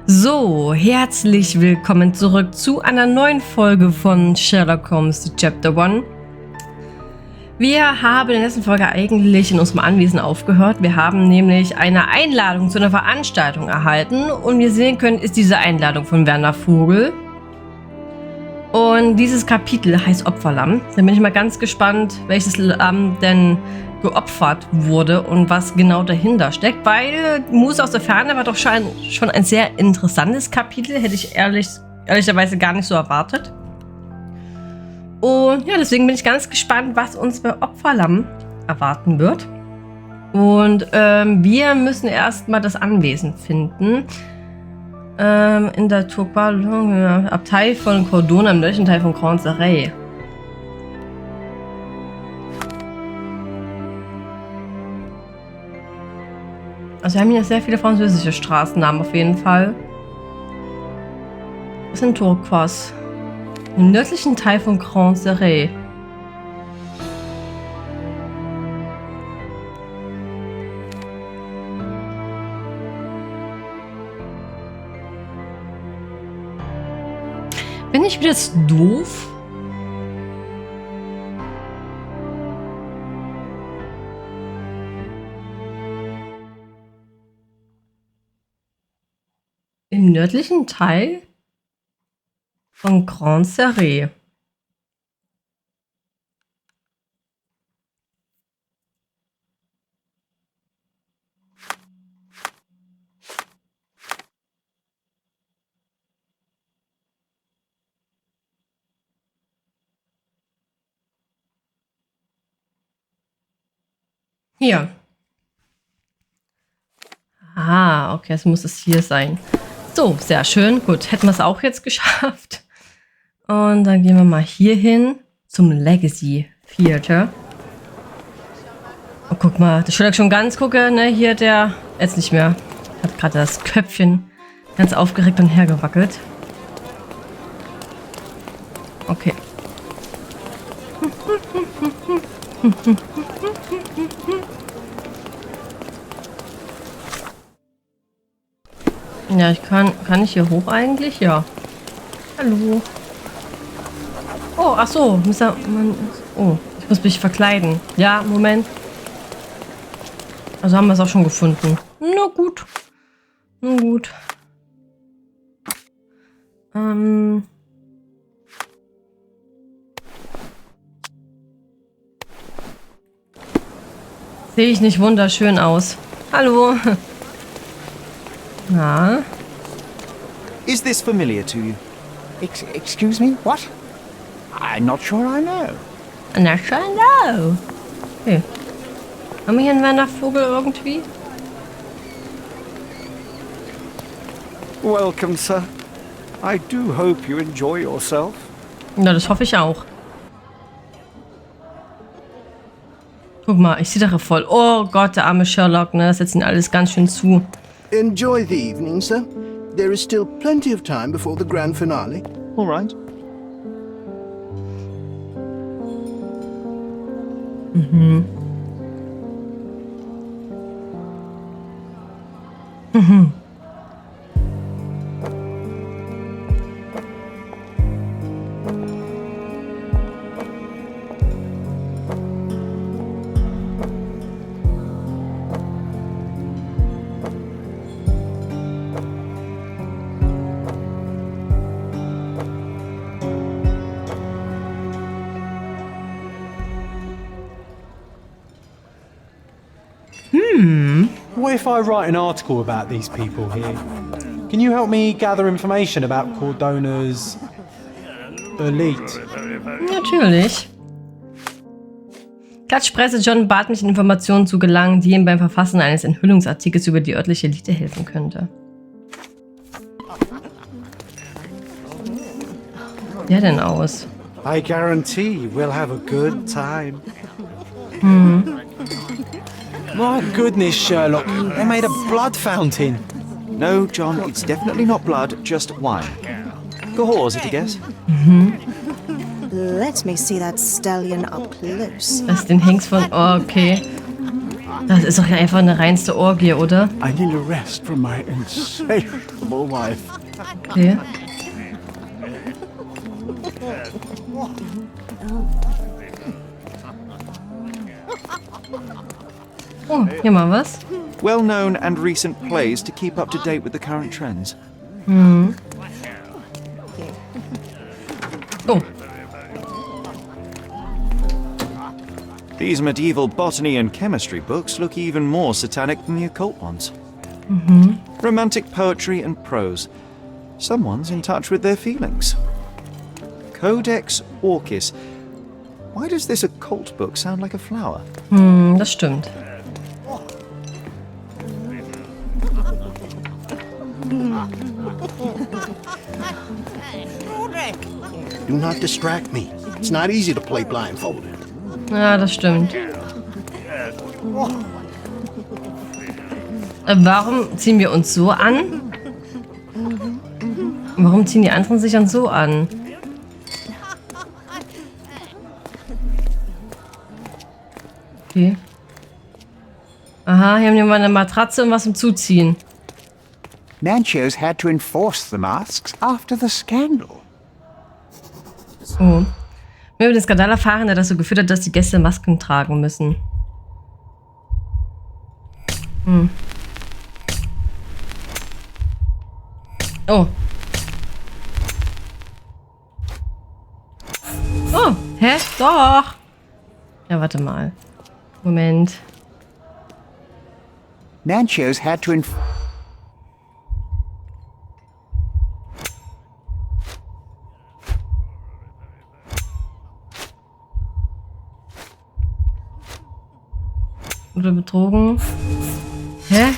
So, herzlich willkommen zurück zu einer neuen Folge von Sherlock Holmes Chapter 1. Wir haben in der letzten Folge eigentlich in unserem Anwesen aufgehört. Wir haben nämlich eine Einladung zu einer Veranstaltung erhalten und wie ihr sehen könnt, ist diese Einladung von Werner Vogel. Und dieses Kapitel heißt Opferlamm. Da bin ich mal ganz gespannt, welches Lamm denn geopfert wurde und was genau dahinter steckt, weil Muse aus der Ferne war doch schon ein sehr interessantes Kapitel, hätte ich ehrlicherweise gar nicht so erwartet. Und ja, deswegen bin ich ganz gespannt, was uns bei Opferlamm erwarten wird. Und wir müssen erstmal das Anwesen finden. In der Abtei von Cordona, im nördlichen Teil von Cordona. Also wir haben hier sehr viele französische Straßennamen auf jeden Fall. Das sind Turquoise. Im nördlichen Teil von Cordona. Bin ich wieder jetzt doof? Im nördlichen Teil von Cordona. Hier. Ah, okay, es muss es hier sein. So, sehr schön. Gut, hätten wir es auch jetzt geschafft. Und dann gehen wir mal hier hin zum Legacy Theater. Oh, guck mal, das Sherlock schon ganz gucke, ne? Hier der, jetzt nicht mehr, hat gerade das Köpfchen ganz aufgeregt und hergewackelt. Okay. Ja, kann ich hier hoch eigentlich? Ja. Hallo. Oh, ach so. Oh, ich muss mich verkleiden. Ja, Moment. Also haben wir es auch schon gefunden. Na gut. Na gut. Sehe ich nicht wunderschön aus. Hallo. Na? Is this familiar to you? Excuse me? What? I'm not sure I know. Na schon, no. Okay. Haben wir hier einen Werner Vogel irgendwie? Welcome, sir. I do hope you enjoy yourself. Ja, das hoffe ich auch. Guck mal, ich sehe da voll. Oh Gott, der arme Sherlock, ne? Das setzt ihn alles ganz schön zu. Enjoy the evening, sir. There is still plenty of time before the grand finale. All right. Mhm. Mhm. What if I write an article about these people here? Can you help me gather information about Cordona's elite? Natürlich. Klatschpresse John bat mich, in Informationen zu gelangen, die ihm beim Verfassen eines Enthüllungsartikels über die örtliche Elite helfen könnte. Wie sieht der denn aus? I guarantee we'll have a good time. My goodness, Sherlock, they made a blood fountain. No, John, it's definitely not blood, just wine. Gehors, I guess. Let me see that stallion up close. Das ist den Hengst von... Oh, okay. Das ist doch ja einfach eine reinste Orgie, oder? I need a rest from my insatiable wife. Okay. Oh, hier mal was. Well-known and recent plays to keep up to date with the current trends. Oh, These medieval botany and chemistry books look even more satanic than the occult ones. Romantic poetry and prose. Someone's in touch with their feelings. Codex Orchis. Why does this occult book sound like a flower? das stimmt. Do not distract me. It's not easy to play blindfolded. Ja, das stimmt. Warum ziehen wir uns so an? Warum ziehen die anderen sich dann so an? Okay. Aha, hier haben wir mal eine Matratze und was zum Zuziehen. Nanchos had to enforce the masks after the scandal. Oh. Wir haben über den Skandal erfahren, der dazu geführt hat, dass die Gäste Masken tragen müssen. Oh. Oh, hä? Doch. Ja, warte mal. Moment. Nanchos had to Oder betrogen. Hä?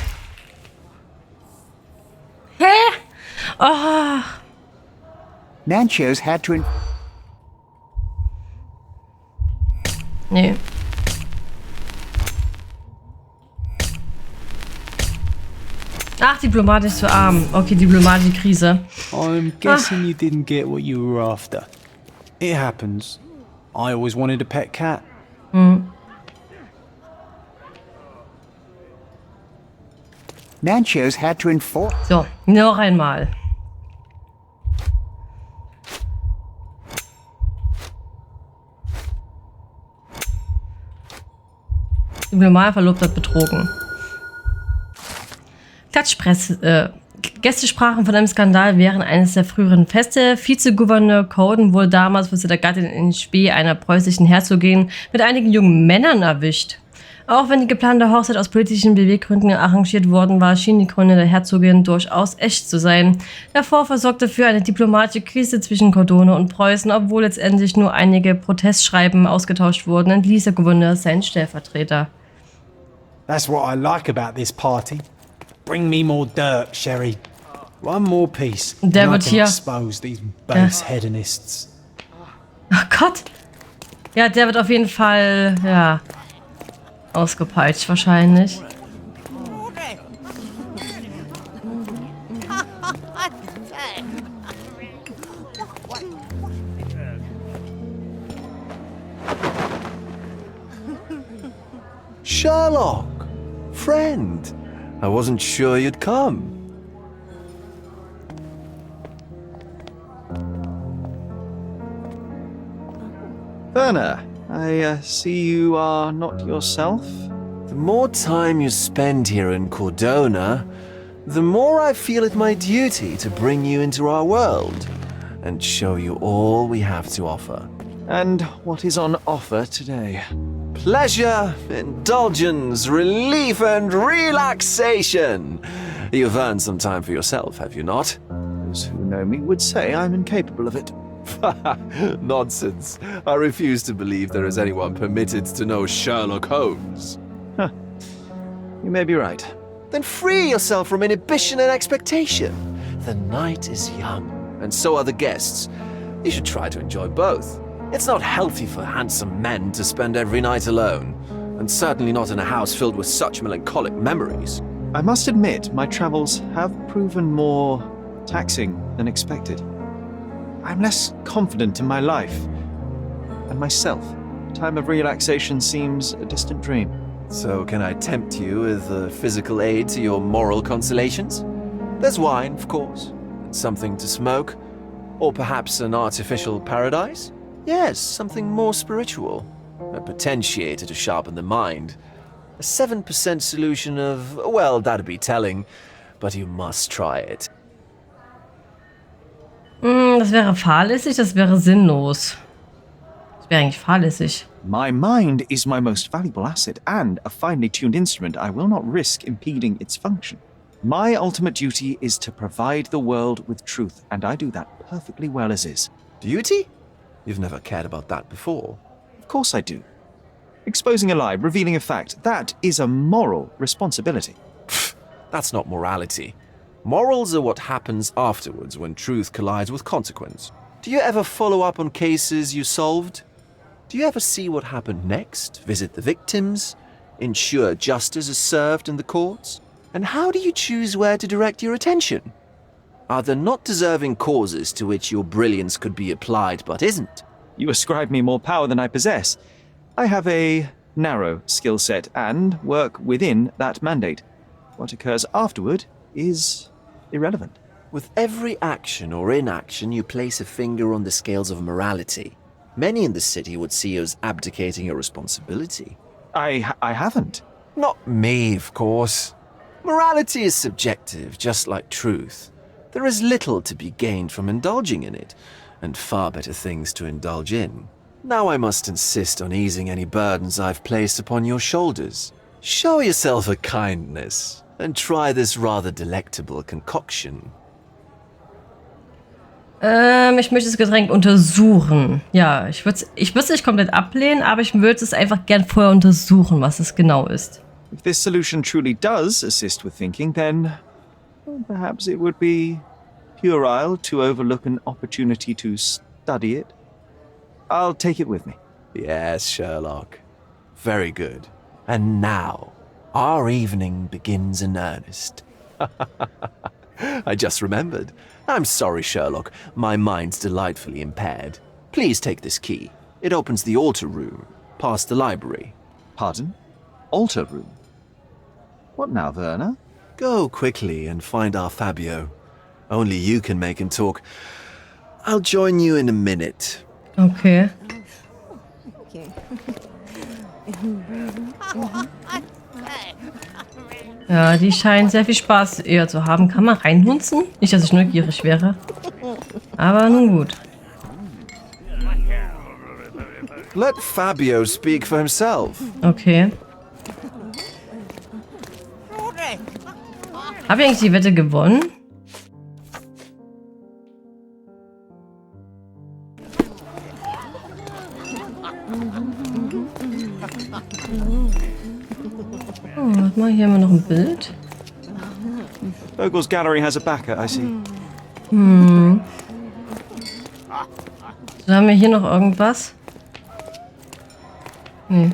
Hä? Oh. Nanchos had to Nee. Ach, diplomatisch zu arm. Okay, diplomatische Krise. I'm guessing you didn't get what you were after. It happens. I always wanted a pet cat. Nanchos had to enforce. So, noch einmal. Diplomat-Verlobter betrogen. Gäste sprachen von einem Skandal während eines der früheren Feste. Vizegouverneur Coden wurde damals von seiner Gattin in Spee einer preußischen Herzogin mit einigen jungen Männern erwischt. Auch wenn die geplante Hochzeit aus politischen Beweggründen arrangiert worden war, schien die Krone der Herzogin durchaus echt zu sein. Der Vorfall sorgte für eine diplomatische Krise zwischen Cordone und Preußen. Obwohl letztendlich nur einige Protestschreiben ausgetauscht wurden, entließ der Gouverneur seinen Stellvertreter. That's what I like about this party. Bring me more dirt, Sherry. One more piece. Der and I wird can hier- expose these base hedonists. Ach Gott! Ja, der wird auf jeden Fall, ja, ausgepeitscht wahrscheinlich. Sherlock! Friend! I wasn't sure you'd come. Werner, I see you are not yourself. The more time you spend here in Cordona, the more I feel it my duty to bring you into our world and show you all we have to offer. And what is on offer today? Pleasure, indulgence, relief, and relaxation. You've earned some time for yourself, have you not? Those who know me would say I'm incapable of it. Nonsense. I refuse to believe there is anyone permitted to know Sherlock Holmes. You may be right. Then free yourself from inhibition and expectation. The night is young, and so are the guests. You should try to enjoy both. It's not healthy for handsome men to spend every night alone, and certainly not in a house filled with such melancholic memories. I must admit, my travels have proven more taxing than expected. I'm less confident in my life and myself. A time of relaxation seems a distant dream. So can I tempt you with a physical aid to your moral consolations? There's wine, of course, and something to smoke, or perhaps an artificial paradise? Yes, something more spiritual, a potentiator to sharpen the mind. A 7% solution of, well, that'd be telling, but you must try it. Das wäre fahrlässig, das wäre sinnlos. Das wäre eigentlich fahrlässig. My mind is my most valuable asset and a finely tuned instrument I will not risk impeding its function. My ultimate duty is to provide the world with truth, and I do that perfectly well as is. Duty? You've never cared about that before. Of course I do. Exposing a lie, revealing a fact, that is a moral responsibility. That's not morality. Morals are what happens afterwards when truth collides with consequence. Do you ever follow up on cases you solved? Do you ever see what happened next, visit the victims, ensure justice is served in the courts? And how do you choose where to direct your attention? Are there not deserving causes to which your brilliance could be applied but isn't? You ascribe me more power than I possess. I have a narrow skill set and work within that mandate. What occurs afterward is irrelevant. With every action or inaction, you place a finger on the scales of morality. Many in the city would see you as abdicating your responsibility. I haven't. Not me, of course. Morality is subjective, just like truth. There is little to be gained from indulging in it, and far better things to indulge in. Now I must insist on easing any burdens I've placed upon your shoulders. Show yourself a kindness, and try this rather delectable concoction. Ich möchte das Getränk untersuchen. Ja, ich würde es nicht komplett ablehnen, aber ich würde es einfach gern vorher untersuchen, was es genau ist. If this solution truly does assist with thinking, then well, perhaps it would be puerile to overlook an opportunity to study it. I'll take it with me. Yes, Sherlock. Very good. And now, our evening begins in earnest. I just remembered. I'm sorry, Sherlock. My mind's delightfully impaired. Please take this key. It opens the altar room, past the library. Pardon? Altar room? What now, Werner? Go quickly and find our Fabio. Only you can make him talk. I'll join you in a minute. Okay. Ja, die scheinen sehr viel Spaß eher zu haben. Kann man reinhunzen? Nicht, dass ich neugierig wäre. Aber nun gut. Let Fabio speak for himself. Okay. Habe ich eigentlich die Wette gewonnen? Oh, warte mal, hier haben wir noch ein Bild. Vogel's gallery has a backer, I see. So, haben wir hier noch irgendwas? Nee.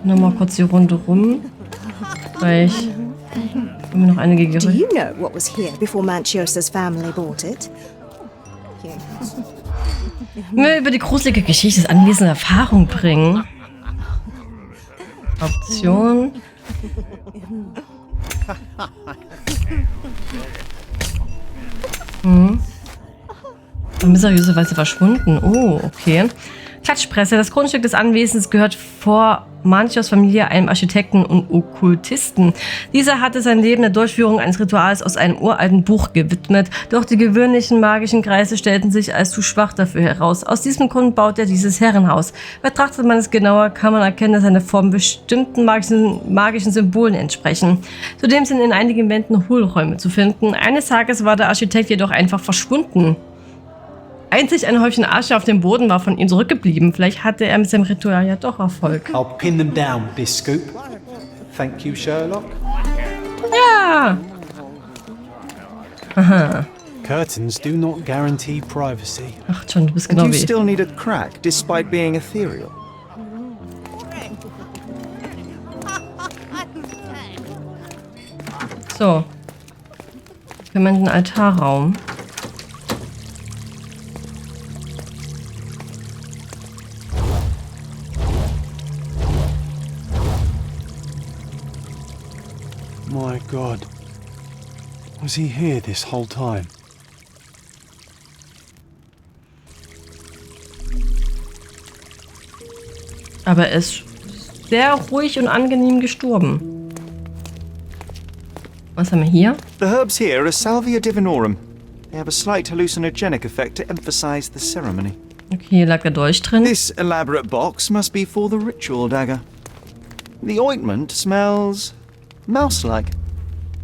Nochmal kurz die Runde rum. Weil ich habe mir noch einige Do Gerüchte. you know what was here before Manchiosa's family bought it? Mir über die gruselige Geschichte des Anwesens Erfahrung bringen. Option. Mysteriöse verschwunden. Oh, okay. Klatschpresse. Das Grundstück des Anwesens gehört vor Manchios Familie einem Architekten und Okkultisten. Dieser hatte sein Leben der Durchführung eines Rituals aus einem uralten Buch gewidmet, doch die gewöhnlichen magischen Kreise stellten sich als zu schwach dafür heraus. Aus diesem Grund baut er dieses Herrenhaus. Betrachtet man es genauer, kann man erkennen, dass seine Formen bestimmten magischen Symbolen entsprechen. Zudem sind in einigen Wänden Hohlräume zu finden. Eines Tages war der Architekt jedoch einfach verschwunden. Einzig ein Häufchen Asche auf dem Boden war von ihm zurückgeblieben. Vielleicht hatte er mit seinem Ritual ja doch Erfolg. I'll pin them down with this scoop. Thank you, Sherlock. Ja! Aha. Curtains do not guarantee privacy. Ach John, du bist And genau you wie ich. still need a crack, despite being ethereal. So. Wir haben den Altarraum. My God. Was he here this whole time? Aber er ist sehr ruhig und angenehm gestorben. Was haben wir hier? The herbs here are Salvia divinorum. They have a slight hallucinogenic effect to emphasize the ceremony. Okay, hier lag der Dolch drin. This elaborate box must be for the ritual dagger. The ointment smells mouse-like.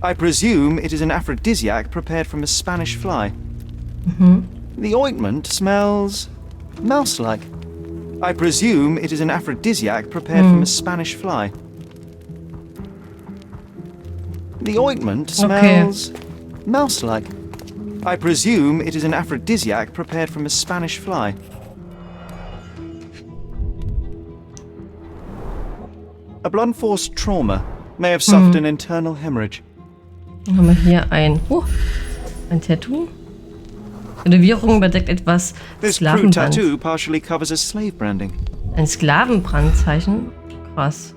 I presume it is an aphrodisiac prepared from a Spanish fly. The ointment smells mouse-like. I presume it is an aphrodisiac prepared from a Spanish fly. The ointment smells mouse-like. I presume it is an aphrodisiac prepared from a Spanish fly. A blunt-force trauma may have suffered an internal hemorrhage. Dann haben wir hier ein Tattoo. Renovierung überdeckt etwas This crude Sklavenband. tattoo partially covers a slave branding. Ein Sklavenbrandzeichen? Krass.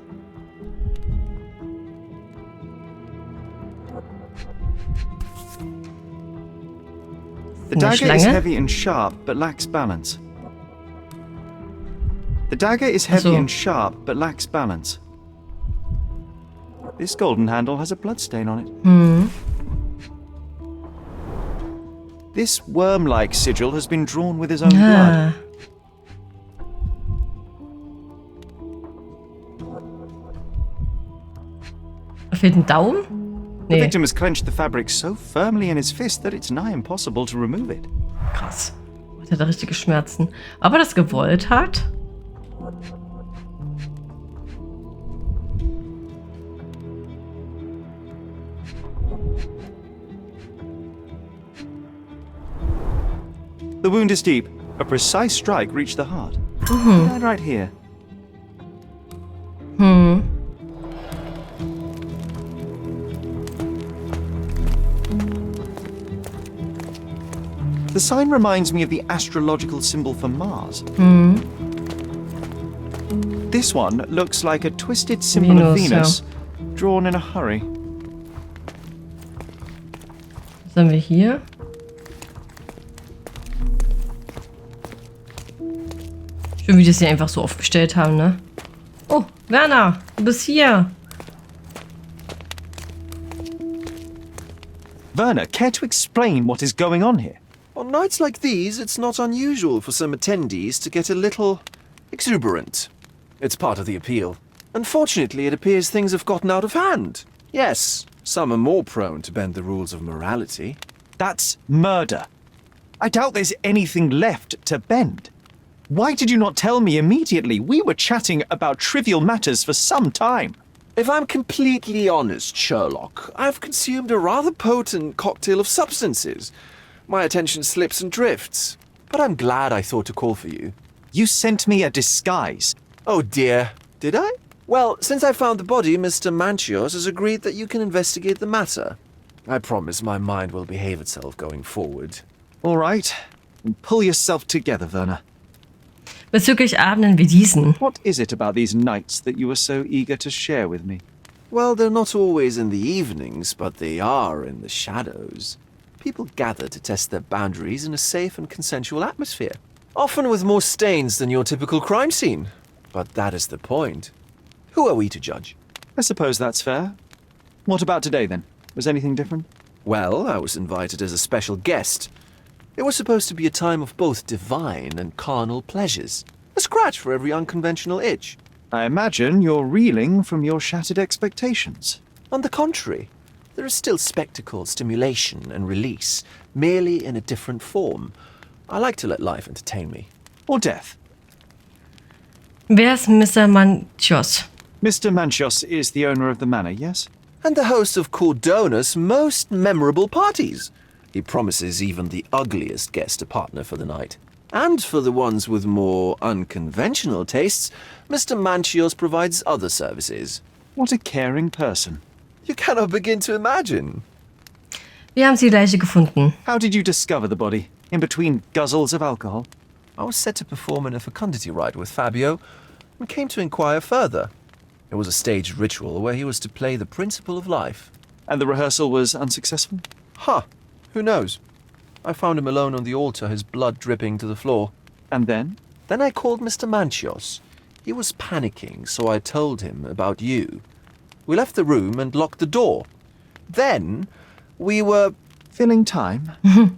The Eine dagger is Schlange? heavy and sharp, but lacks balance. The dagger is heavy so. and sharp, but lacks balance. This golden handle has a bloodstain on it. This worm-like sigil has been drawn with his own blood. Ah. Da fehlt ein Daumen? The Nee, victim has clenched the fabric so firmly in his fist that it's nigh impossible to remove it. krass. Hat er richtige Schmerzen. Aber das gewollt hat? The wound is deep. A precise strike reached the heart. He died right here. The sign reminds me of the astrological symbol for Mars. This one looks like a twisted symbol of Venus, Venus, drawn in a hurry. Was haben wir hier? Schön, wie die das hier einfach so aufgestellt haben, ne? Oh, Werner, du bist hier. Werner, care to explain what is going on here? On nights like these, it's not unusual for some attendees to get a little exuberant. It's part of the appeal. Unfortunately, it appears things have gotten out of hand. Yes, some are more prone to bend the rules of morality. That's murder. I doubt there's anything left to bend. Why did you not tell me immediately? We were chatting about trivial matters for some time. If I'm completely honest, Sherlock, I've consumed a rather potent cocktail of substances. My attention slips and drifts. But I'm glad I thought to call for you. You sent me a disguise. Oh dear, did I? Well, since I found the body, Mr. Manchios has agreed that you can investigate the matter. I promise my mind will behave itself going forward. All right. Pull yourself together, Werner. Bezüglich Abenden wie diesen. What is it about these nights that you were so eager to share with me? Well, they're not always in the evenings, but they are in the shadows. People gather to test their boundaries in a safe and consensual atmosphere. Often with more stains than your typical crime scene. But that is the point. Who are we to judge? I suppose that's fair. What about today, then? Was anything different? Well, I was invited as a special guest. It was supposed to be a time of both divine and carnal pleasures. A scratch for every unconventional itch. I imagine you're reeling from your shattered expectations. On the contrary, there is still spectacle, stimulation, and release, merely in a different form. I like to let life entertain me. Or death. Wer ist Mr. Manchios? Mr. Manchios is the owner of the manor, yes? And the host of Cordona's most memorable parties. He promises even the ugliest guest a partner for the night. And for the ones with more unconventional tastes, Mr. Manchios provides other services. What a caring person. You cannot begin to imagine. Wir haben die Leiche gefunden. How did you discover the body? In between guzzles of alcohol? I was set to perform in a fecundity rite with Fabio and came to inquire further. It was a staged ritual where he was to play the principle of life. And the rehearsal was unsuccessful? Huh. Who knows? I found him alone on the altar, his blood dripping to the floor. And then? Then I called Mr. Manchios. He was panicking, so I told him about you. We left the room and locked the door. Then we were... Filling time?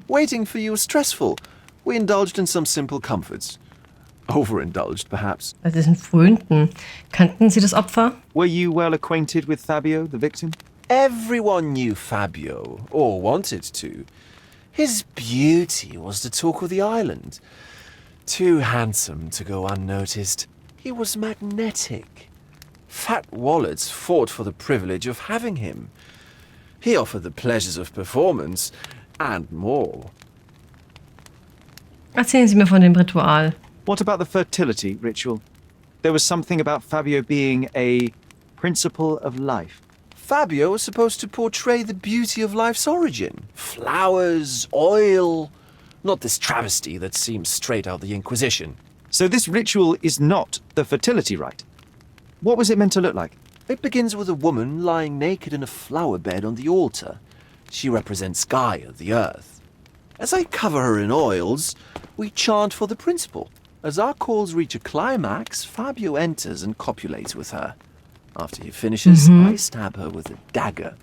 Waiting for you was stressful. We indulged in some simple comforts. Overindulged, perhaps. Das sind Frönten. Kannten Sie das Opfer? Were you well acquainted with Fabio, the victim? Everyone knew Fabio, or wanted to. His beauty was the talk of the island. Too handsome to go unnoticed. He was magnetic. Fat wallets fought for the privilege of having him. He offered the pleasures of performance and more. Erzählen Sie mir von dem Ritual. What about the fertility ritual? There was something about Fabio being a principle of life. Fabio was supposed to portray the beauty of life's origin. Flowers, oil. Not this travesty that seems straight out of the Inquisition. So this ritual is not the fertility rite. What was it meant to look like? It begins with a woman lying naked in a flower bed on the altar. She represents Gaia, the earth. As I cover her in oils, we chant for the principle. As our calls reach a climax, Fabio enters and copulates with her. After he finishes, I stab her with a dagger.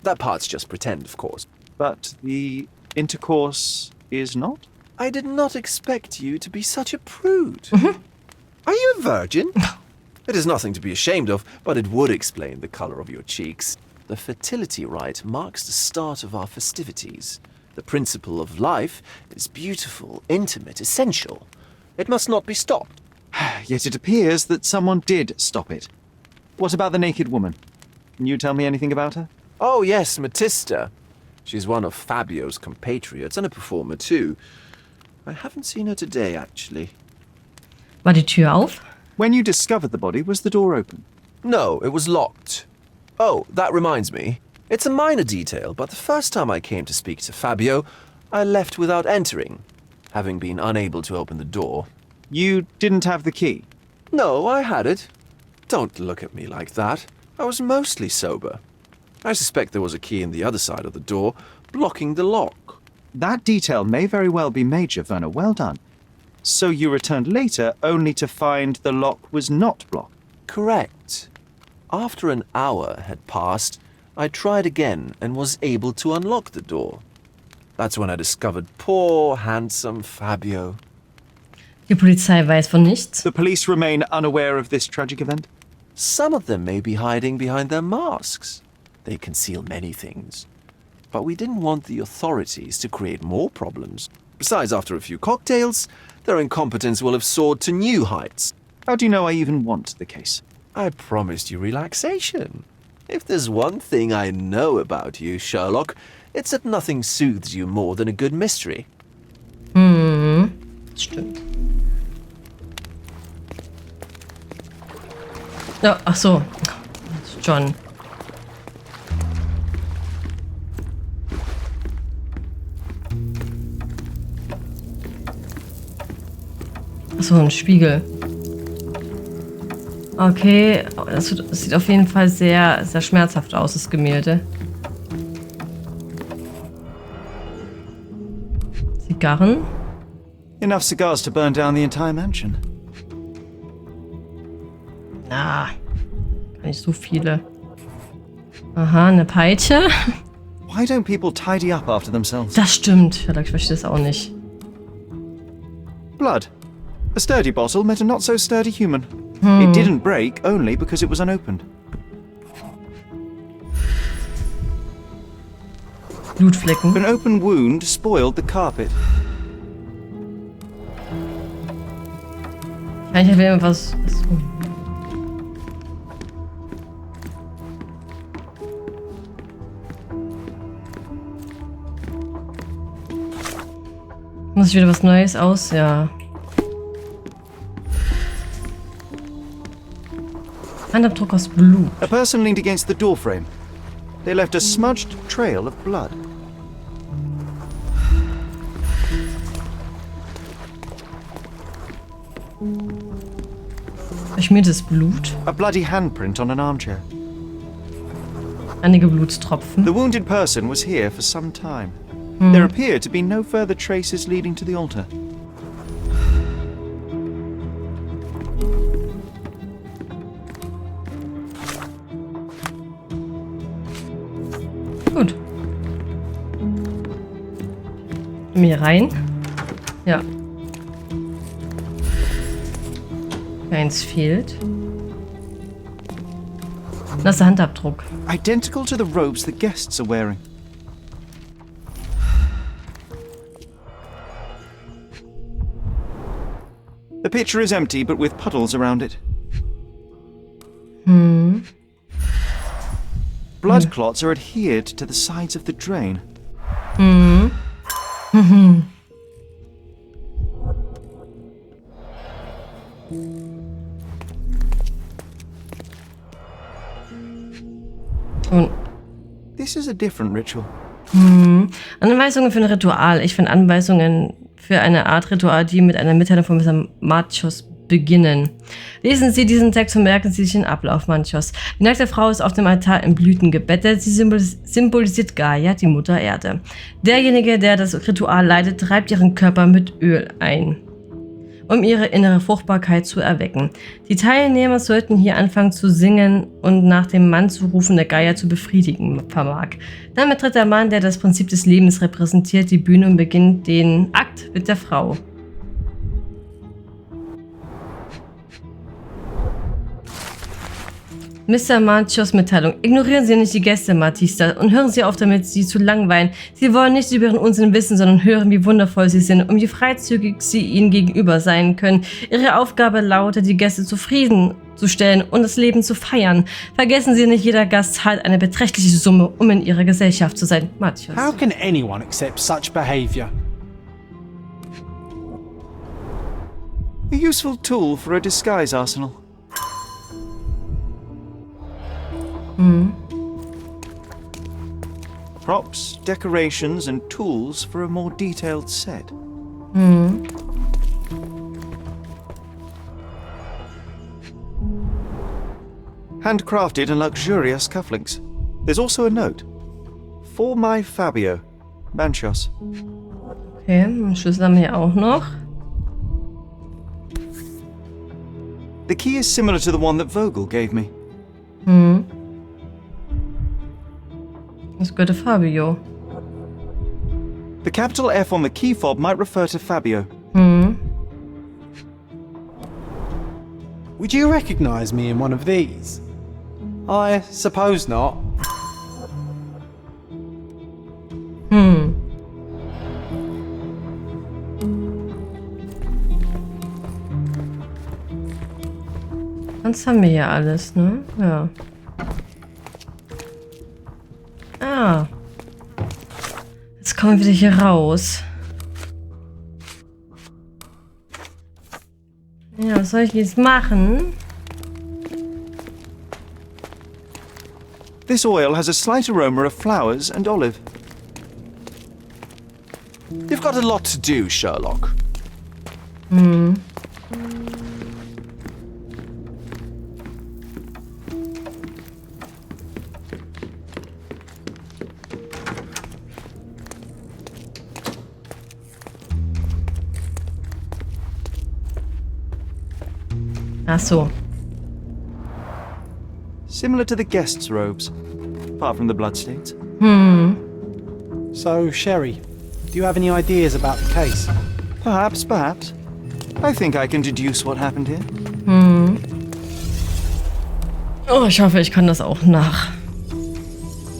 That part's just pretend, of course. But the intercourse is not? I did not expect you to be such a prude. Are you a virgin? It is nothing to be ashamed of, but it would explain the color of your cheeks. The fertility rite marks the start of our festivities. The principle of life is beautiful, intimate, essential. It must not be stopped. Yet it appears that someone did stop it. What about the naked woman? Can you tell me anything about her? Oh yes, Matista. She's one of Fabio's compatriots and a performer too. I haven't seen her today, actually. War die Tür auf? When you discovered the body, was the door open? No, it was locked. Oh, that reminds me. It's a minor detail, but the first time I came to speak to Fabio, I left without entering, having been unable to open the door. You didn't have the key? No, I had it. Don't look at me like that. I was mostly sober. I suspect there was a key in the other side of the door, blocking the lock. That detail may very well be major, Werner. Well done. So you returned later only to find the lock was not blocked? Correct. After an hour had passed, I tried again and was able to unlock the door. That's when I discovered poor, handsome Fabio. Die Polizei weiß von nichts. The police remain unaware of this tragic event? Some of them may be hiding behind their masks. They conceal many things. But we didn't want the authorities to create more problems. Besides, after a few cocktails, their incompetence will have soared to new heights. How do you know I even want the case? I promised you relaxation. If there's one thing I know about you, Sherlock, it's that nothing soothes you more than a good mystery. Stimmt. Ja, ach so. John. Ach so, ein Spiegel. Okay, das sieht auf jeden Fall sehr, sehr schmerzhaft aus, das Gemälde. Zigarren. Enough cigars to burn down the entire mansion. Ah, gar nicht so viele. Aha, eine Peitsche. Why don't people tidy up after themselves? Das stimmt. Ich verstehe das auch nicht. Blood. A sturdy bottle met a not-so-sturdy human. It didn't break only because it was unopened. Blutflecken. An open wound spoiled the carpet. Kann ich erwähnen, was... Muss ich wieder was Neues aus? Ja. Handabdruck aus Blut. A person leaned against the doorframe. They left a smudged trail of blood. Verschmiertes Blut. A bloody handprint on an armchair. Einige Blutstropfen. The wounded person was here for some time. There appear to be no further traces leading to the altar. Gut. Mir rein. Ja. Eins fehlt. Das ist der Handabdruck. Identical to the robes the guests are wearing. The pitcher is empty, but with puddles around it. Blood clots are adhered to the sides of the drain. Und This is a different ritual. Anweisungen für ein Ritual. Ich finde Anweisungen für eine Art Ritual, die mit einer Mitteilung von Mr. Manchos beginnen. Lesen Sie diesen Text und merken Sie sich den Ablauf Manchos. Die nackte Frau ist auf dem Altar in Blüten gebettet. Sie symbolisiert Gaia, die Mutter Erde. Derjenige, der das Ritual leitet, treibt ihren Körper mit Öl ein, um ihre innere Fruchtbarkeit zu erwecken. Die Teilnehmer sollten hier anfangen zu singen und nach dem Mann zu rufen, der Gaia zu befriedigen vermag. Damit tritt der Mann, der das Prinzip des Lebens repräsentiert, die Bühne und beginnt den Akt mit der Frau. Mr. Manchos Mitteilung. Ignorieren Sie nicht die Gäste, Matista, und hören Sie auf damit, sie zu langweilen. Sie wollen nicht über ihren Unsinn wissen, sondern hören, wie wundervoll sie sind und wie freizügig sie ihnen gegenüber sein können. Ihre Aufgabe lautet, die Gäste zufriedenzustellen und das Leben zu feiern. Vergessen Sie nicht, jeder Gast zahlt eine beträchtliche Summe, um in ihrer Gesellschaft zu sein. Matchos. How can anyone accept such behavior? A useful tool for a disguise arsenal. Props, decorations, and tools for a more detailed set. Handcrafted and luxurious cufflinks. There's also a note. For my Fabio, Manchos. Okay, einen Schlüssel haben wir hier auch noch. The key is similar to the one that Vogel gave me. Das gehört Fabio. The capital F on the key fob might refer to Fabio. Would you recognize me in one of these? I suppose not. Sonst haben wir hier alles, ne? Ja. Ah. Jetzt kommen wir wieder hier raus. Ja, was soll ich jetzt machen? This oil has a slight aroma of flowers and olive. You've got a lot to do, Sherlock. Ach so. Similar to the guests' robes, apart from the bloodstains. So, Sherry, do you have any ideas about the case? Perhaps. I think I can deduce what happened here. Oh, ich hoffe, ich kann das auch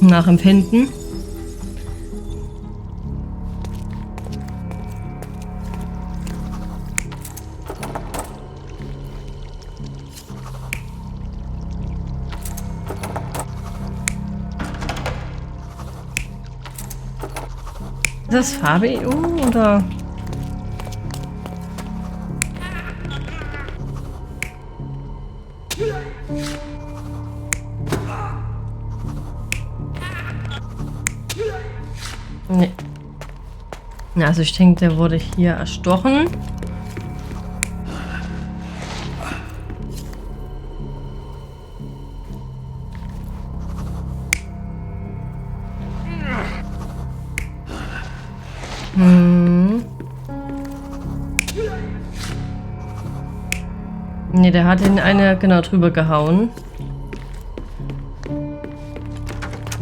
nachempfinden. Ist das Fabio oder? Nee. Also ich denke, der wurde hier erstochen. Ne, der hat ihn genau drüber gehauen.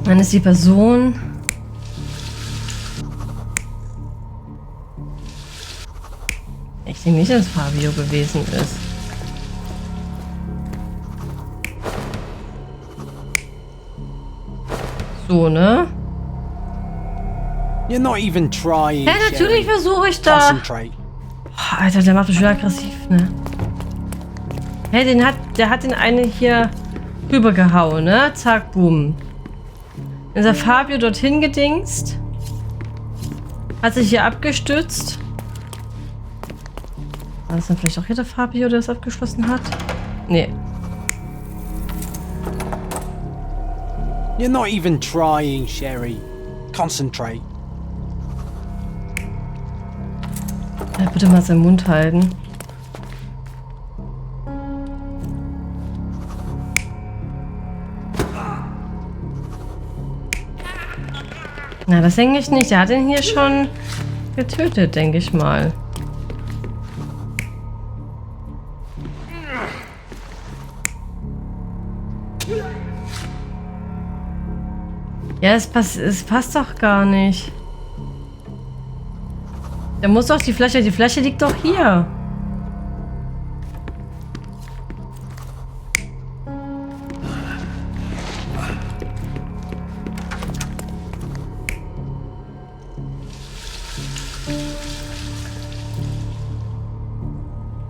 Dann ist die Person... Ich denke nicht, dass es Fabio gewesen ist. So, ne? You're not even trying. Ja, natürlich versuche ich da. Concentrate. Oh, Alter, der macht mich wieder aggressiv, ne? Hey, der hat den einen hier rübergehauen, ne? Zack, boom. Dann ist der Fabio dorthin gedingst. Hat sich hier abgestützt. War das dann vielleicht auch hier der Fabio, der das abgeschlossen hat? Nee. You're not even trying, Sherry. Concentrate. Ja, bitte mal seinen Mund halten. Na, das denke ich nicht. Der hat ihn hier schon getötet, denke ich mal. Ja, es passt doch gar nicht. Da muss doch die Flasche liegt doch hier.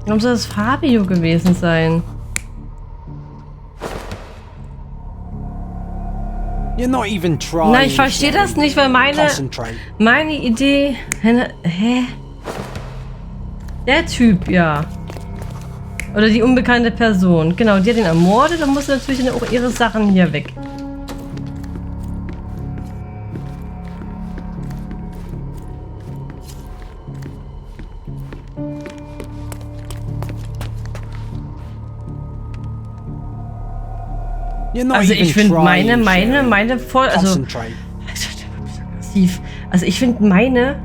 Warum soll das Fabio gewesen sein? You're not even trying. Nein, ich verstehe das nicht, weil meine Idee... Hä? Der Typ, ja. Oder die unbekannte Person. Genau, die hat ihn ermordet, dann muss natürlich dann auch ihre Sachen hier weg. Also ich finde meine voll, also also ich finde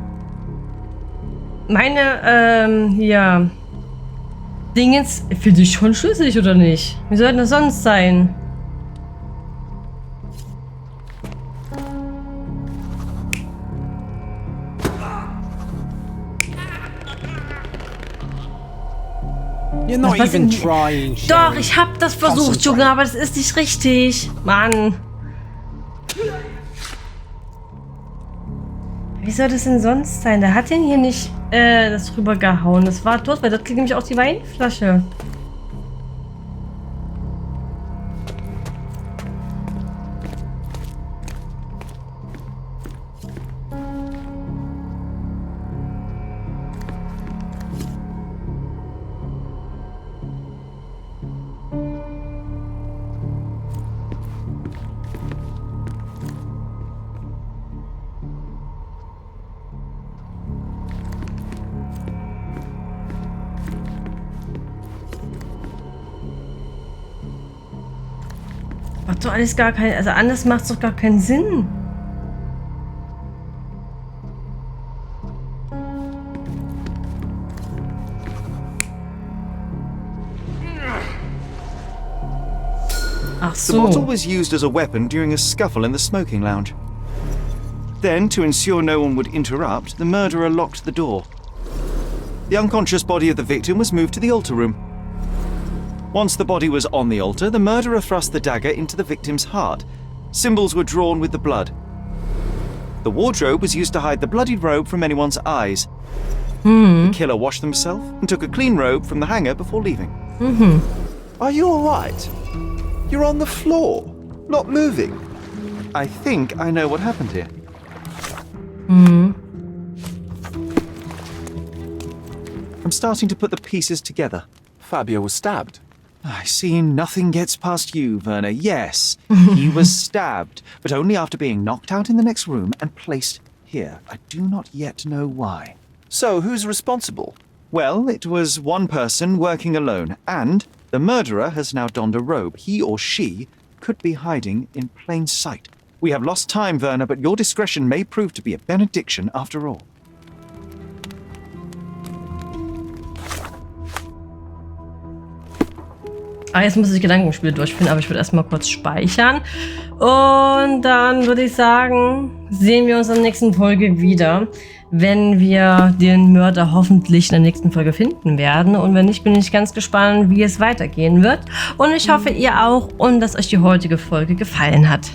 hier Dingens finde ich schon schlüssig, oder nicht? Wie soll das sonst sein? You're not even trying, Sherry. Doch, ich hab das versucht, Junge, aber das ist nicht richtig. Mann. Wie soll das denn sonst sein? Der hat den hier nicht das rübergehauen. Das war dort, weil dort liegt nämlich auch die Weinflasche. Macht doch alles gar keinen... Also anders macht es doch gar keinen Sinn. Ach The bottle so. was used as a weapon during a scuffle in the smoking lounge. Then, to ensure no one would interrupt, the murderer locked the door. The unconscious body of the victim was moved to the altar room. Once the body was on the altar, the murderer thrust the dagger into the victim's heart. Symbols were drawn with the blood. The wardrobe was used to hide the bloodied robe from anyone's eyes. The killer washed himself and took a clean robe from the hanger before leaving. Are you all right? You're on the floor, not moving. I think I know what happened here. I'm starting to put the pieces together. Fabio was stabbed. I see nothing gets past you, Werner. Yes, he was stabbed, but only after being knocked out in the next room and placed here. I do not yet know why. So, who's responsible? Well, it was one person working alone, and the murderer has now donned a robe. He or she could be hiding in plain sight. We have lost time, Werner, but your discretion may prove to be a benediction after all. Jetzt muss ich Gedankenspiele durchführen, aber ich würde erstmal kurz speichern. Und dann würde ich sagen, sehen wir uns in der nächsten Folge wieder, wenn wir den Mörder hoffentlich in der nächsten Folge finden werden. Und wenn nicht, bin ich ganz gespannt, wie es weitergehen wird. Und ich hoffe, ihr auch und dass euch die heutige Folge gefallen hat.